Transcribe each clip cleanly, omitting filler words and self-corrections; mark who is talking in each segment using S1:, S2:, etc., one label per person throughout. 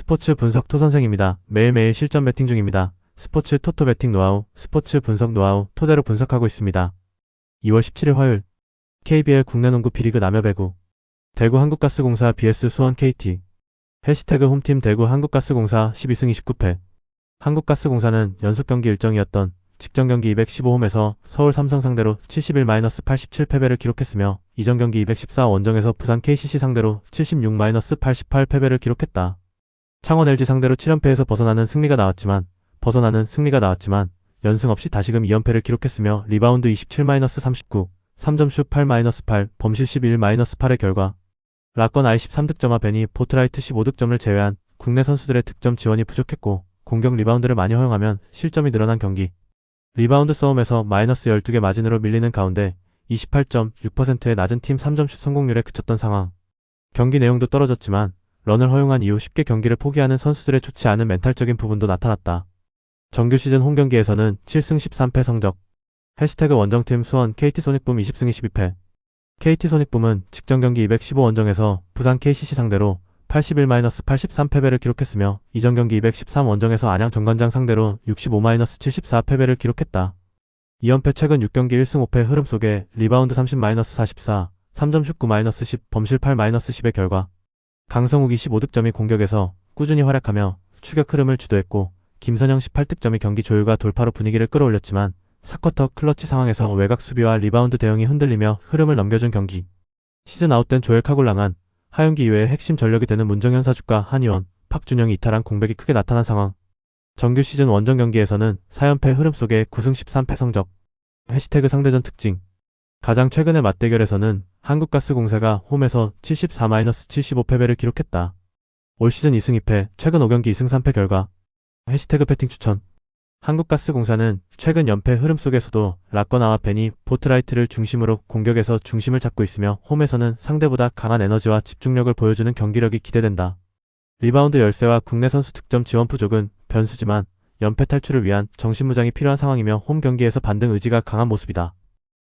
S1: 스포츠 분석 토선생입니다. 매일매일 실전 배팅 중입니다. 스포츠 토토 배팅 노하우, 스포츠 분석 노하우 토대로 분석하고 있습니다. 2월 17일 화요일 KBL 국내농구 B리그 남여배구 대구 한국가스공사 vs 수원 KT 해시태그 홈팀 대구 한국가스공사 12승 29패 한국가스공사는 연속경기 일정이었던 직전경기 215홈에서 서울 삼성 상대로 71-87패배를 기록했으며 이전경기 214 원정에서 부산 KCC 상대로 76-88패배를 기록했다. 창원 LG 상대로 7연패에서 벗어나는 승리가 나왔지만 연승 없이 다시금 2연패를 기록했으며 리바운드 27-39, 3점슛 8-8, 범실 11-8의 결과 라건 아이 13득점과 베니 보트라이트 15득점을 제외한 국내 선수들의 득점 지원이 부족했고 공격 리바운드를 많이 허용하면 실점이 늘어난 경기. 리바운드 싸움에서 마이너스 12개 마진으로 밀리는 가운데 28.6%의 낮은 팀 3점슛 성공률에 그쳤던 상황. 경기 내용도 떨어졌지만 런을 허용한 이후 쉽게 경기를 포기하는 선수들의 좋지 않은 멘탈적인 부분도 나타났다. 정규 시즌 홈경기에서는 7승 13패 성적. 해시태그 원정팀 수원 KT손익붐 20승 22패 KT손익붐은 직전 경기 215 원정에서 부산 KCC 상대로 81-83패배를 기록했으며 이전 경기 213 원정에서 안양 정관장 상대로 65-74패배를 기록했다. 2연패 최근 6경기 1승 5패 흐름 속에 리바운드 30-44, 3점슛 9-10, 범실 8-10의 결과 강성욱 25득점이 공격에서 꾸준히 활약하며 추격 흐름을 주도했고 김선영 18득점이 경기 조율과 돌파로 분위기를 끌어올렸지만 4쿼터 클러치 상황에서 외곽 수비와 리바운드 대응이 흔들리며 흐름을 넘겨준 경기. 시즌 아웃된 조엘 카골랑한 하윤기 이외의 핵심 전력이 되는 문정현 사주과 한희원, 박준영이 이탈한 공백이 크게 나타난 상황. 정규 시즌 원정 경기에서는 4연패 흐름 속에 9승 13패 성적. 해시태그 상대전 특징. 가장 최근의 맞대결에서는 한국가스공사가 홈에서 74-75패배를 기록했다. 올 시즌 2승 2패, 최근 5경기 2승 3패 결과. 해시태그 배팅 추천. 한국가스공사는 최근 연패 흐름 속에서도 라거나와 베니 보트라이트를 중심으로 공격에서 중심을 잡고 있으며 홈에서는 상대보다 강한 에너지와 집중력을 보여주는 경기력이 기대된다. 리바운드 열세와 국내 선수 득점 지원 부족은 변수지만 연패 탈출을 위한 정신무장이 필요한 상황이며 홈 경기에서 반등 의지가 강한 모습이다.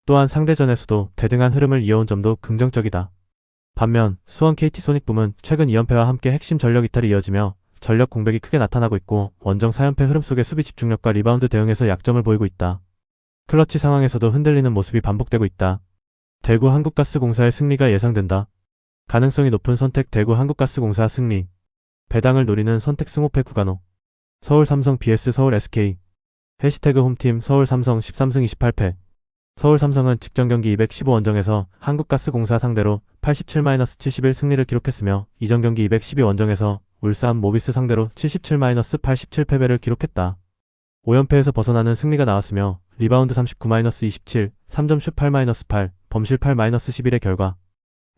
S1: 또한 상대전에서도 대등한 흐름을 이어온 점도 긍정적이다. 반면 수원 KT손익붐은 최근 2연패와 함께 핵심 전력 이탈이 이어지며 전력 공백이 크게 나타나고 있고 원정 4연패 흐름 속에 수비 집중력과 리바운드 대응에서 약점을 보이고 있다. 클러치 상황에서도 흔들리는 모습이 반복되고 있다. 대구 한국가스공사의 승리가 예상된다. 가능성이 높은 선택 대구 한국가스공사 승리. 배당을 노리는 선택 승호패 구간호. 서울 삼성 vs 서울 SK. 해시태그 홈팀 서울 삼성 13승 28패. 서울 삼성은 직전 경기 215 원정에서 한국가스공사 상대로 87-71 승리를 기록했으며 이전 경기 212 원정에서 울산 모비스 상대로 77-87패배를 기록했다. 5연패에서 벗어나는 승리가 나왔으며 리바운드 39-27, 3점슛 8-8, 범실 8-11의 결과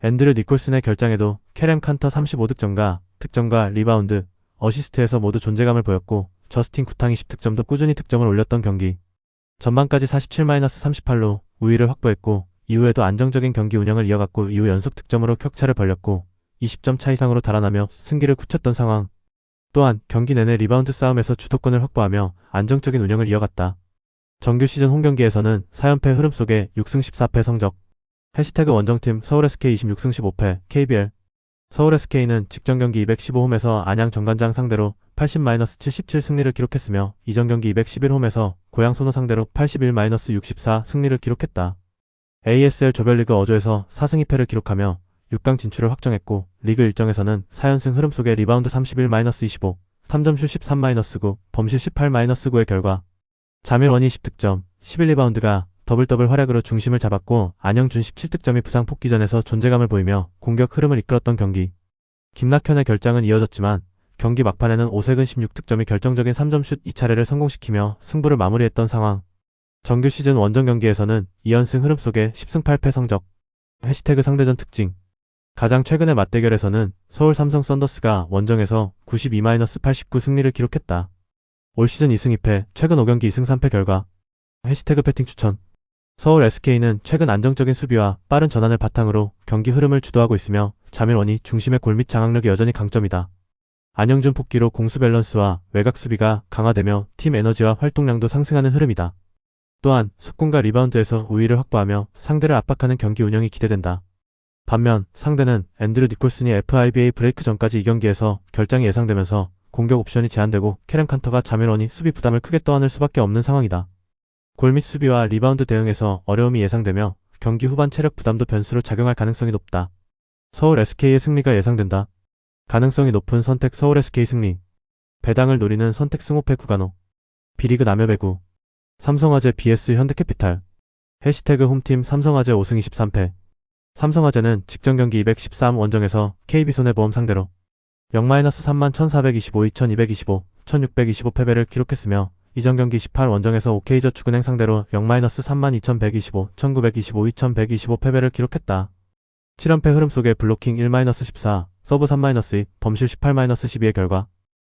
S1: 앤드류 니콜슨의 결장에도 캐렘 칸터 35득점과 득점과 리바운드, 어시스트에서 모두 존재감을 보였고 저스틴 구탕이 10득점도 꾸준히 득점을 올렸던 경기. 전반까지 47-38로 우위를 확보했고 이후에도 안정적인 경기 운영을 이어갔고 이후 연속 득점으로 격차를 벌렸고 20점 차 이상으로 달아나며 승기를 굳혔던 상황. 또한 경기 내내 리바운드 싸움에서 주도권을 확보하며 안정적인 운영을 이어갔다. 정규 시즌 홈경기에서는 4연패 흐름 속에 6승 14패 성적. 해시태그 원정팀 서울 SK 26승 15패 KBL. 서울 SK는 직전 경기 215홈에서 안양 정관장 상대로 80-77 승리를 기록했으며 이전 경기 211홈에서 고양 소노 상대로 81-64 승리를 기록했다. ASL 조별리그 어조에서 4승 2패를 기록하며 6강 진출을 확정했고 리그 일정에서는 4연승 흐름 속에 리바운드 31-25, 3점슛 13-9, 범실 18-9의 결과 자밀원이 10득점, 11리바운드가 더블더블 활약으로 중심을 잡았고 안영준 17득점이 부상 복귀전에서 존재감을 보이며 공격 흐름을 이끌었던 경기. 김낙현의 결장은 이어졌지만 경기 막판에는 오색은 16득점이 결정적인 3점슛 2차례를 성공시키며 승부를 마무리했던 상황. 정규 시즌 원정 경기에서는 2연승 흐름 속에 10승 8패 성적. 해시태그 상대전 특징. 가장 최근의 맞대결에서는 서울 삼성 썬더스가 원정에서 92-89 승리를 기록했다. 올 시즌 2승 2패, 최근 5경기 2승 3패 결과. 해시태그 배팅 추천. 서울 SK는 최근 안정적인 수비와 빠른 전환을 바탕으로 경기 흐름을 주도하고 있으며 자밀원이 중심의 골 및 장악력이 여전히 강점이다. 안영준 복귀로 공수 밸런스와 외곽 수비가 강화되며 팀 에너지와 활동량도 상승하는 흐름이다. 또한 속공과 리바운드에서 우위를 확보하며 상대를 압박하는 경기 운영이 기대된다. 반면 상대는 앤드류 니콜슨이 FIBA 브레이크 전까지 이 경기에서 결장이 예상되면서 공격 옵션이 제한되고 캐런 칸터가 자밀원이 수비 부담을 크게 떠안을 수밖에 없는 상황이다. 골 및 수비와 리바운드 대응에서 어려움이 예상되며 경기 후반 체력 부담도 변수로 작용할 가능성이 높다. 서울 SK의 승리가 예상된다. 가능성이 높은 선택 서울 SK 승리. 배당을 노리는 선택 승호패 구간호. B리그 남여배구. 삼성화재 vs 현대캐피탈. 해시태그 홈팀 삼성화재 5승 23패. 삼성화재는 직전 경기 213 원정에서 KB손해보험 상대로 0-31425, 2225, 1625 패배를 기록했으며 이전 경기 18 원정에서 OK저축은행 상대로 0-32125, 1925, 2125 패배를 기록했다. 7연패 흐름 속에 블로킹 1-14, 서브 3-2, 범실 18-12의 결과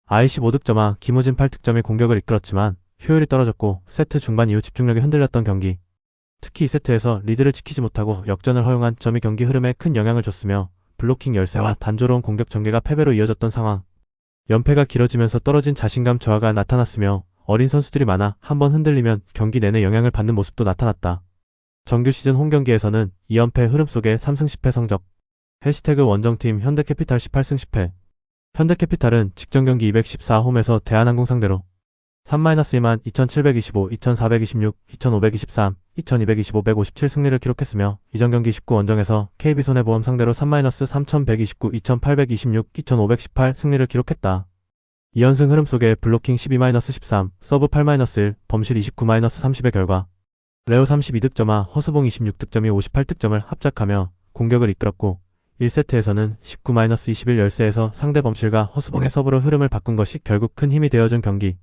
S1: IC 5득점와 김우진 8득점이 공격을 이끌었지만 효율이 떨어졌고 세트 중반 이후 집중력이 흔들렸던 경기. 특히 2세트에서 리드를 지키지 못하고 역전을 허용한 점이 경기 흐름에 큰 영향을 줬으며 블로킹 열세와 단조로운 공격 전개가 패배로 이어졌던 상황. 연패가 길어지면서 떨어진 자신감 저하가 나타났으며 어린 선수들이 많아 한번 흔들리면 경기 내내 영향을 받는 모습도 나타났다. 정규 시즌 홈경기에서는 2연패 흐름 속에 3승 10패 성적. 해시태그 원정팀 현대캐피탈 18승 10패. 현대캐피탈은 직전 경기 214홈에서 대한항공 상대로 3-2만 2725, 2426, 2523, 2225, 157 승리를 기록했으며 이전 경기 19 원정에서 KB손해보험 상대로 3-3129, 2826, 2518 승리를 기록했다. 2연승 흐름 속에 블로킹 12-13, 서브 8-1, 범실 29-30의 결과 레오 32득점과 허수봉 26득점이 58득점을 합작하며 공격을 이끌었고 1세트에서는 19-21 열세에서 상대 범실과 허수봉의 서브로 흐름을 바꾼 것이 결국 큰 힘이 되어준 경기.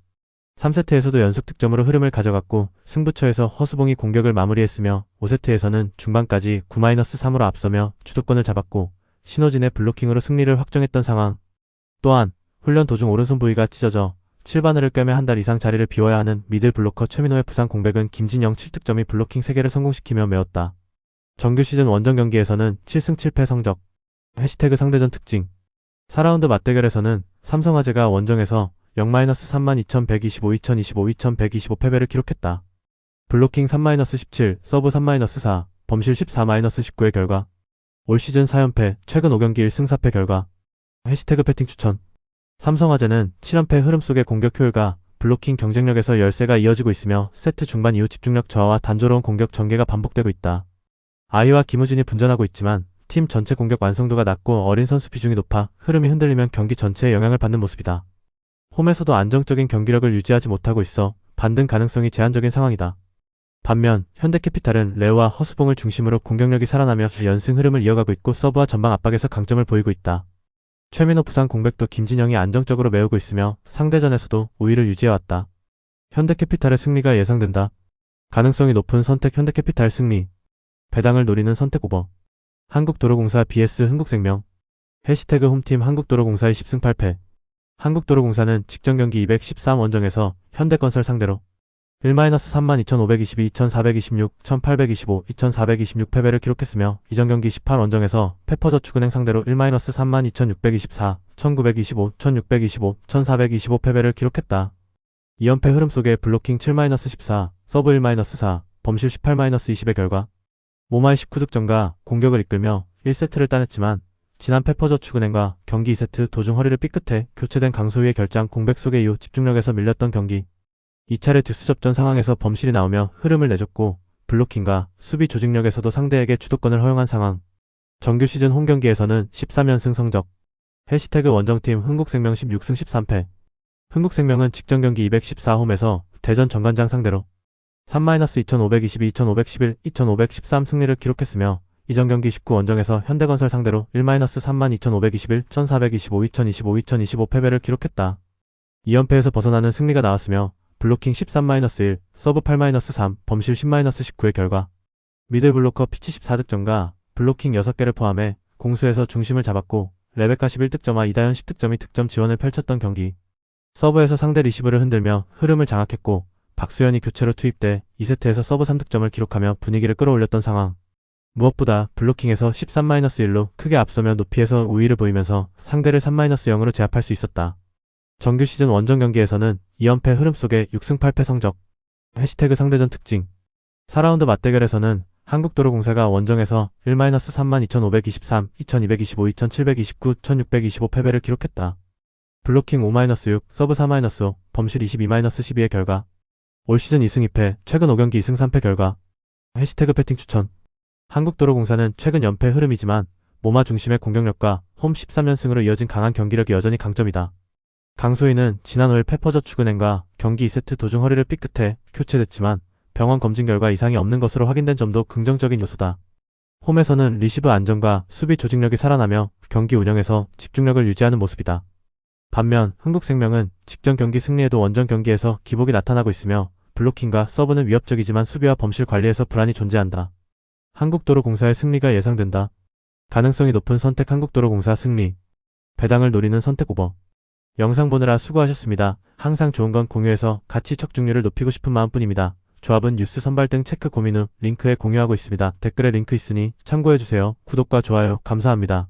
S1: 3세트에서도 연속 득점으로 흐름을 가져갔고 승부처에서 허수봉이 공격을 마무리했으며 5세트에서는 중반까지 9-3으로 앞서며 주도권을 잡았고 신호진의 블로킹으로 승리를 확정했던 상황. 또한 훈련 도중 오른손 부위가 찢어져 7바늘을 꿰매 한 달 이상 자리를 비워야 하는 미들 블로커 최민호의 부상 공백은 김진영 7득점이 블로킹 3개를 성공시키며 메웠다. 정규 시즌 원정 경기에서는 7승 7패 성적. 해시태그 상대전 특징. 4라운드 맞대결에서는 삼성화재가 원정에서 0-32125, 2025, 2125 패배를 기록했다. 블로킹 3-17, 서브 3-4, 범실 14-19의 결과 올 시즌 4연패, 최근 5경기 1승 4패 결과 해시태그 패팅 추천. 삼성화재는 7연패 흐름 속의 공격 효율과 블로킹 경쟁력에서 열세가 이어지고 있으며 세트 중반 이후 집중력 저하와 단조로운 공격 전개가 반복되고 있다. 아이와 김우진이 분전하고 있지만 팀 전체 공격 완성도가 낮고 어린 선수 비중이 높아 흐름이 흔들리면 경기 전체에 영향을 받는 모습이다. 홈에서도 안정적인 경기력을 유지하지 못하고 있어 반등 가능성이 제한적인 상황이다. 반면 현대캐피탈은 레오와 허수봉을 중심으로 공격력이 살아나며 연승 흐름을 이어가고 있고 서브와 전방 압박에서 강점을 보이고 있다. 최민호 부상 공백도 김진영이 안정적으로 메우고 있으며 상대전에서도 우위를 유지해왔다. 현대캐피탈의 승리가 예상된다. 가능성이 높은 선택 현대캐피탈 승리. 배당을 노리는 선택 오버. 한국도로공사 vs 흥국생명. 해시태그 홈팀 한국도로공사의 10승 8패. 한국도로공사는 직전 경기 213 원정에서 현대건설 상대로 1-32522, 2426, 1825, 2426 패배를 기록했으며 이전 경기 18 원정에서 페퍼저축은행 상대로 1-32624, 1925, 1625, 1425 패배를 기록했다. 2연패 흐름 속에 블로킹 7-14, 서브 1-4, 범실 18-20의 결과 모마의 19득점과 공격을 이끌며 1세트를 따냈지만 지난 페퍼저축은행과 경기 2세트 도중 허리를 삐끗해 교체된 강소희의 결장 공백 속에 이후 집중력에서 밀렸던 경기. 2차례 듀스 접전 상황에서 범실이 나오며 흐름을 내줬고 블로킹과 수비 조직력에서도 상대에게 주도권을 허용한 상황. 정규 시즌 홈경기에서는 13연승 성적. 해시태그 원정팀 흥국생명 16승 13패. 흥국생명은 직전 경기 214홈에서 대전 정관장 상대로 3-2522, 2511, 2513 승리를 기록했으며 이전 경기 19 원정에서 현대건설 상대로 1-32521, 1425, 2025, 2025 패배를 기록했다. 2연패에서 벗어나는 승리가 나왔으며 블로킹 13-1, 서브 8-3, 범실 10-19의 결과 미들 블로커 피치 14득점과 블로킹 6개를 포함해 공수에서 중심을 잡았고 레베카 11득점과 이다현 10득점이 득점 지원을 펼쳤던 경기. 서브에서 상대 리시브를 흔들며 흐름을 장악했고 박수현이 교체로 투입돼 2세트에서 서브 3득점을 기록하며 분위기를 끌어올렸던 상황. 무엇보다 블로킹에서 13-1로 크게 앞서며 높이에서 우위를 보이면서 상대를 3-0으로 제압할 수 있었다. 정규 시즌 원정 경기에서는 2연패 흐름 속에 6승 8패 성적. 해시태그 상대전 특징. 4라운드 맞대결에서는 한국도로공사가 원정에서 1-32,523, 2,225, 2,729, 1,625 패배를 기록했다. 블로킹 5-6, 서브 4-5, 범실 22-12의 결과. 올 시즌 2승 2패, 최근 5경기 2승 3패 결과. 해시태그 패팅 추천. 한국도로공사는 최근 연패 흐름이지만 모마 중심의 공격력과 홈 13연승으로 이어진 강한 경기력이 여전히 강점이다. 강소희는 지난 5일 페퍼저축은행과 경기 2세트 도중 허리를 삐끗해 교체됐지만 병원 검진 결과 이상이 없는 것으로 확인된 점도 긍정적인 요소다. 홈에서는 리시브 안정과 수비 조직력이 살아나며 경기 운영에서 집중력을 유지하는 모습이다. 반면 흥국생명은 직전 경기 승리에도 원정 경기에서 기복이 나타나고 있으며 블로킹과 서브는 위협적이지만 수비와 범실 관리에서 불안이 존재한다. 한국도로공사의 승리가 예상된다. 가능성이 높은 선택 한국도로공사 승리. 배당을 노리는 선택 5번. 영상 보느라 수고하셨습니다. 항상 좋은 건 공유해서 같이 척중률을 높이고 싶은 마음뿐입니다. 조합은 뉴스 선발 등 체크 고민 후 링크에 공유하고 있습니다. 댓글에 링크 있으니 참고해주세요. 구독과 좋아요 감사합니다.